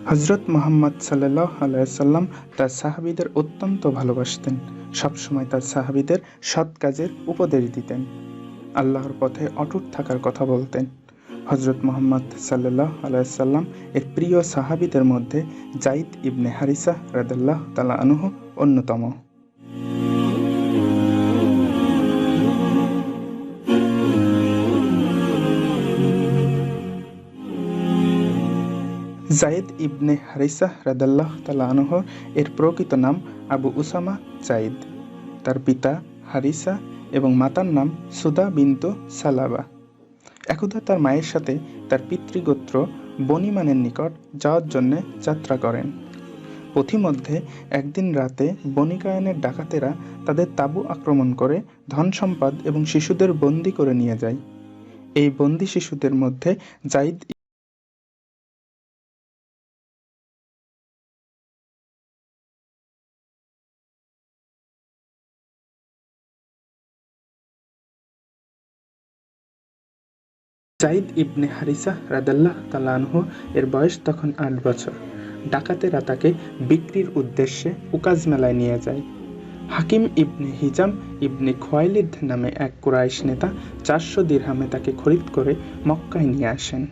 হযরত মুহাম্মদ সাল্লাল্লাহু আলাইহি ওয়াসাল্লাম তার সাহাবীদের অত্যন্ত ভালোবাসতেন। সবসময় তার সাহাবীদের সৎ কাজের উপদেশ দিতেন, আল্লাহর পথে অটুট থাকার কথা বলতেন। হযরত মুহাম্মদ সাল্লাল্লাহু আলাইহি ওয়াসাল্লাম এর প্রিয় সাহাবীদের মধ্যে যায়েদ ইবনে হারিসা রাদিয়াল্লাহু তাআলা আনহু অন্যতম। যায়েদ ইবনে হারিসা রাদিয়াল্লাহু তাআলা আনহু এর প্রকৃত নাম আবু উসামা যায়েদ। তার পিতা হারিসা এবং মাতার নাম সুদা বিনতু সালাবা। একদা তার মায়ের সাথে তার পিতৃগোত্র বনী মানের নিকট যাওয়ার জন্য যাত্রা করেন। পথিমধ্যে একদিন রাতে বনী কায়নের ডাকাতেরা তাদের তাঁবু আক্রমণ করে ধন সম্পদ এবং শিশুদের বন্দী করে নিয়ে যায়। এই বন্দী শিশুদের মধ্যে যায়েদ ইবনে হারিসা রাদিয়াল্লাহু তাআলা আনহু এর বয়স তখন ৮ বছর। ডাকাতেরা তাকে বিক্রির উদ্দেশ্যে উকাজ মেলায় নিয়ে যায়। হাকিম ইবনে হিজাম ইবনে খুয়াইলিদ নামে এক কুরাইশ নেতা ৪০০ দিরহামে তাকে খরিদ করে মক্কায় নিয়ে আসেন।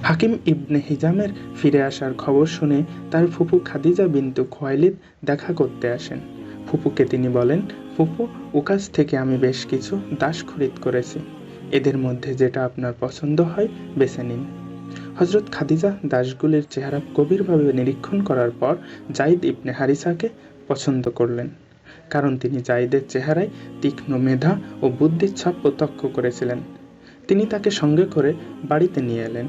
হাকিম ইবনে হিজামের ফিরে আসার খবর শুনে তার ফুপু খাদিজা বিনতু খুয়াইলিদ দেখা করতে আসেন। ফুপুকে তিনি বলেন, ফুপু, উকাজ থেকে আমি বেশ কিছু দাস খরিদ করেছি, এদের মধ্যে যেটা আপনার পছন্দ হয় বেছে নিন। হযরত খাদিজা দাসগুলির চেহারা গভীরভাবে নিরীক্ষণ করার পর যায়েদ ইবনে হারিসাকে পছন্দ করলেন, কারণ তিনি যায়েদের চেহারায় তীক্ষ্ণ মেধা ও বুদ্ধির ছাপ প্রত্যক্ষ করেছিলেন। তিনি তাকে সঙ্গে করে বাড়িতে নিয়ে এলেন।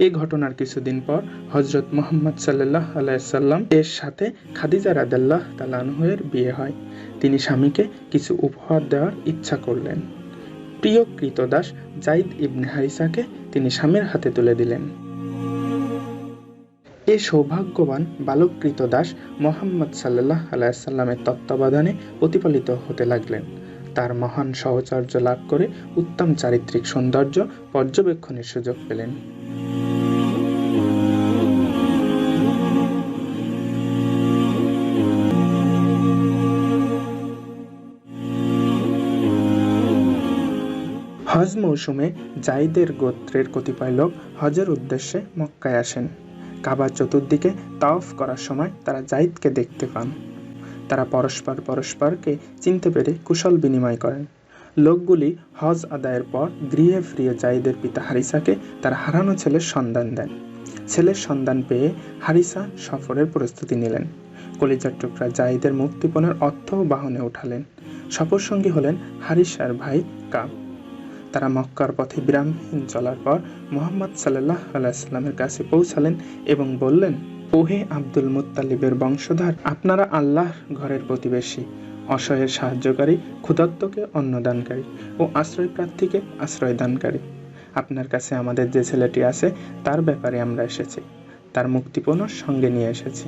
এই ঘটনার কিছুদিন পর হযরত মুহাম্মদ সাল্লাল্লাহু আলাইহি ওয়াসাল্লাম এর সাথে খাদিজা রাদিয়াল্লাহু তাআলা আনহার বিয়ে হয়। তিনি স্বামীকে কিছু উপহার দেওয়ার ইচ্ছা করলেন। প্রিয় কৃতদাস যায়েদ ইবনে হারিসাকে তিনি স্বামীর হাতে তুলে দিলেন। এই সৌভাগ্যবান বালক কৃতদাস মুহাম্মদ সাল্লাল্লাহু আলাইহি ওয়াসাল্লামের তত্ত্বাবধানে প্রতিপালিত হতে লাগলেন। তার মহান সাহচর্য লাভ করে উত্তম চারিত্রিক সৌন্দর্য পর্যবেক্ষণের সুযোগ পেলেন। হজ মৌসুমে যায়েদের গোত্রের কতিপয় লোক হজের উদ্দেশ্যে মক্কায় আসেন। কাবার চতুর্দিকে তাওয়াফ করার সময় তারা যায়েদকে দেখতে পান। তারা পরস্পরকে চিনতে পেরে কুশল বিনিময় করেন। লোকগুলি হজ আদায়ের পর গৃহে ফিরে যায়েদের পিতা হারিসাকে তার হারানো ছেলের সন্ধান দেন। ছেলের সন্ধান পেয়ে হারিসা সফরের প্রস্তুতি নিলেন। কলিজার টুকরা যায়েদের মুক্তিপণের অর্থ বাহনে উঠালেন। সফরসঙ্গী হলেন হারিসার ভাই কাব। তারা মক্কার পথে বিরামহীন চলার পর মুহাম্মদ সাল্লাল্লাহু আলাইহি ওয়াসাল্লামের কাছে পৌঁছালেন এবং বললেন, ওহে আব্দুল মুত্তালিবের বংশধর, আপনারা আল্লাহর ঘরের প্রতিবেশী, অসহায়ের সাহায্যকারী, ক্ষুধার্তকে অন্নদানকারী ও আশ্রয়প্রার্থীকে আশ্রয়দানকারী। আপনার কাছে আমাদের যে ছেলেটি আছে তার ব্যাপারে আমরা এসেছি, তার মুক্তিপণ সঙ্গে নিয়ে এসেছি।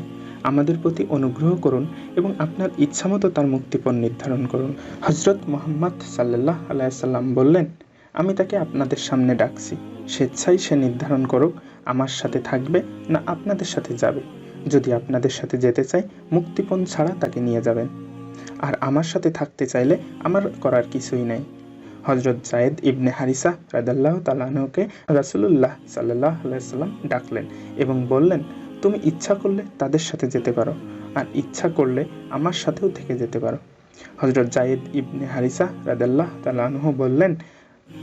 আমাদের প্রতি অনুগ্রহ করুন এবং আপনার ইচ্ছামতো তার মুক্তিপণ নির্ধারণ করুন। হযরত মুহাম্মদ সাল্লাল্লাহু আলাইহি ওয়াসাল্লাম বললেন, আমি তাকে আপনাদের সামনে ডাকছি, স্বেচ্ছায় সে নির্ধারণ করুক আমার সাথে থাকবে না আপনাদের সাথে যাবে। যদি আপনাদের সাথে যেতে চায় মুক্তিপণ ছাড়া তাকে নিয়ে যাবেন, আর আমার সাথে থাকতে চাইলে আমার করার কিছুই নাই। হযরত যায়েদ ইবনে হারিসা রাদিয়াল্লাহু তাআলা আনহুকে রাসূলুল্লাহ সাল্লাল্লাহু আলাইহি ওয়াসাল্লাম ডাকলেন এবং বললেন, তুমি ইচ্ছা করলে তাদের সাথে যেতে পারো, আর ইচ্ছা করলে আমার সাথেও থেকে যেতে পারো। হযরত যায়েদ ইবনে হারিসা রাদিয়াল্লাহু তাআলা আনহু বললেন,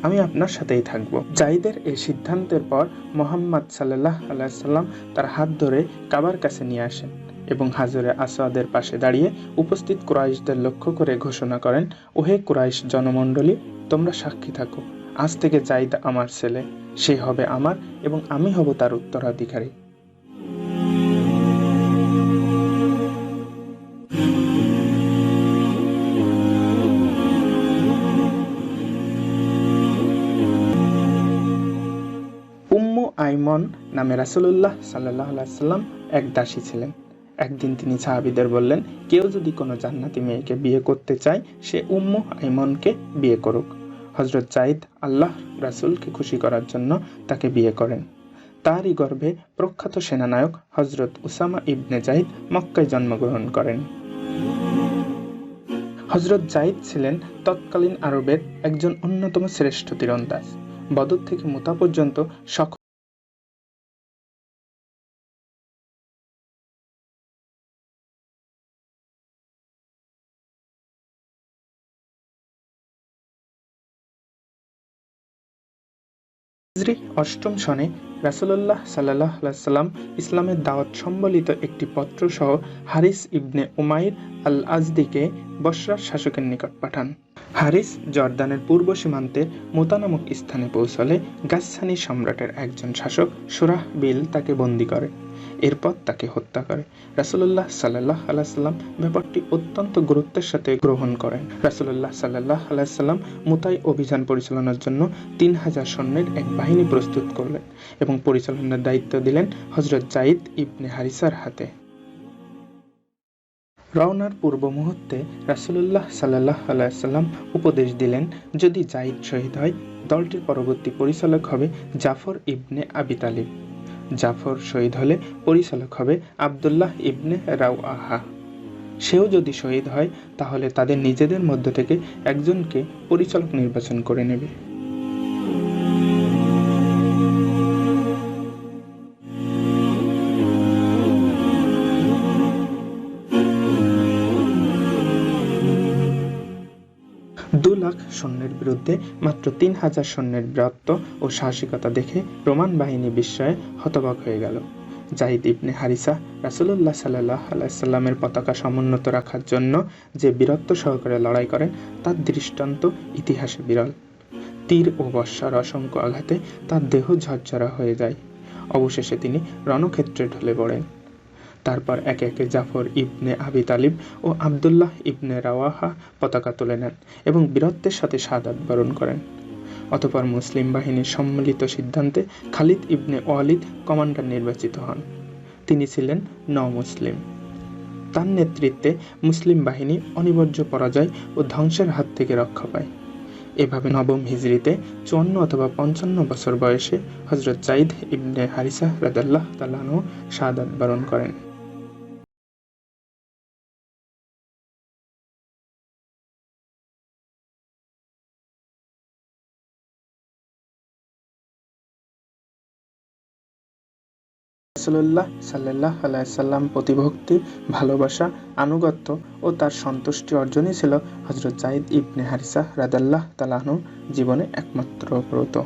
আমি আপনার সাথেই থাকব। যায়েদের এই সিদ্ধান্তের পর মুহাম্মদ সাল্লাল্লাহু আলাইহি ওয়াসাল্লাম তার হাত ধরে কাবার কাছে নিয়ে আসেন এবং হাজরে আসওয়াদের পাশে দাঁড়িয়ে উপস্থিত কুরাইশদের লক্ষ্য করে ঘোষণা করেন, ওহে কুরাইশ জনমণ্ডলী, তোমরা সাক্ষী থাকো, আজ থেকে যায়েদ আমার ছেলে, সে হবে আমার এবং আমি হব তার উত্তরাধিকারী। উম্মু আইমন নামে রাসূলুল্লাহ সাল্লাল্লাহু আলাইহি ওয়াসাল্লাম এক দাসী ছিলেন। একদিন তিনি সাহাবীদের বললেন, কেউ যদি কোনো জান্নাতি মেয়েকে বিয়ে করতে চায় সে উম্মু আইমনকে বিয়ে করুক। হযরত যায়েদ আল্লাহ রাসূলকে খুশি করার জন্য তাকে বিয়ে করেন। তারই গর্ভে প্রখ্যাত সেনানায়ক হযরত উসামা ইবনে যায়েদ মক্কায় জন্মগ্রহণ করেন। হযরত যায়েদ ছিলেন তৎকালীন আরবের একজন অন্যতম শ্রেষ্ঠ তীরন্দাজ। বদর থেকে মুতা পর্যন্ত সকল হিজরি অষ্টম সনে রাসূলুল্লাহ সাল্লাল্লাহু আলাইহি ওয়াসাল্লাম ইসলামের দাওয়াত সম্বলিত একটি পত্র সহ হারিস ইবনে উমাইর আল-আজদিকে বসরার শাসকের নিকট পাঠান। হারিস জর্দানের পূর্ব সীমান্তে মুতা নামক স্থানে পৌঁছলে গাসসানী সম্রাটের একজন শাসক সুরাহবিল তাকে বন্দী করে। এরপর তাকে হত্যা করে। রাসূলুল্লাহ সাল্লাল্লাহু আলাইহি ওয়াসাল্লাম ব্যাপারটি অত্যন্ত গুরুত্বের সাথে গ্রহণ করেন। রাসূলুল্লাহ সাল্লাল্লাহু আলাইহি ওয়াসাল্লাম মুতায় অভিযান পরিচালনার জন্য ৩০০০ সৈন্যের এক বাহিনী প্রস্তুত করলেন এবং পরিচালনার দায়িত্ব দিলেন হযরত যায়েদ ইবনে হারিসার হাতে। রওনার পূর্ব মুহূর্তে রাসূলুল্লাহ সাল্লাল্লাহু আলাইহি ওয়াসাল্লাম উপদেশ দিলেন, যদি যায়েদ শহীদ হয় দলটির পরবর্তী পরিচালক হবে জাফর ইবনে আবি তালিব। জাফর শহীদ হলে পরিচালক হবে আব্দুল্লাহ ইবনে রাওয়াহা। সেও যদি শহীদ হয় তাহলে তাদের নিজেদের মধ্য থেকে একজনকে পরিচালক নির্বাচন করে নেবে। দু লাখ সৈন্যের বিরুদ্ধে মাত্র ৩০০০ সৈন্যের বীরত্ব ও সাহসিকতা দেখে রোমান বাহিনী বিস্ময়ে হতবাক হয়ে গেল। যায়েদ ইবনে হারিসা রাসূলুল্লাহ সাল্লাল্লাহু আলাইহি ওয়াসাল্লামের পতাকা সমুন্নত রাখার জন্য যে বীরত্ব সহকারে লড়াই করেন তার দৃষ্টান্ত ইতিহাসে বিরল। তীর ও বর্শার অসংখ্য আঘাতে তার দেহ ঝরঝরা হয়ে যায়। অবশেষে তিনি রণক্ষেত্রে ঢলে পড়েন। তারপর একে একে জাফর ইবনে আবি তালিব ও আব্দুল্লাহ ইবনে রাওয়াহা পতাকা তুলে নেন এবং বীরত্বের সাথে শাহাদাত বরণ করেন। অতঃপর মুসলিম বাহিনীর সম্মিলিত সিদ্ধান্তে খালিদ ইবনে ওয়ালিদ কমান্ডার নির্বাচিত হন। তিনি ছিলেন ন-মুসলিম। তার নেতৃত্বে মুসলিম বাহিনী অনিবার্য পরাজয় ও ধ্বংসের হাত থেকে রক্ষা পায়। এভাবে নবম হিজরিতে ৫৪ অথবা ৫৫ বছর বয়সে হযরত যায়েদ ইবনে হারিসা রাদিয়াল্লাহু তাআলা আনহু শাহাদাত বরণ করেন। রাসূলুল্লাহ সাল্লাল্লাহু আলাইহি ওয়াসাল্লাম প্রতিভক্তি, ভালোবাসা, আনুগত্য ও তার সন্তুষ্টি অর্জনই ছিল হযরত যায়েদ ইবনে হারিসা রাদিয়াল্লাহু তাআলা আনহুর জীবনে একমাত্র ব্রত।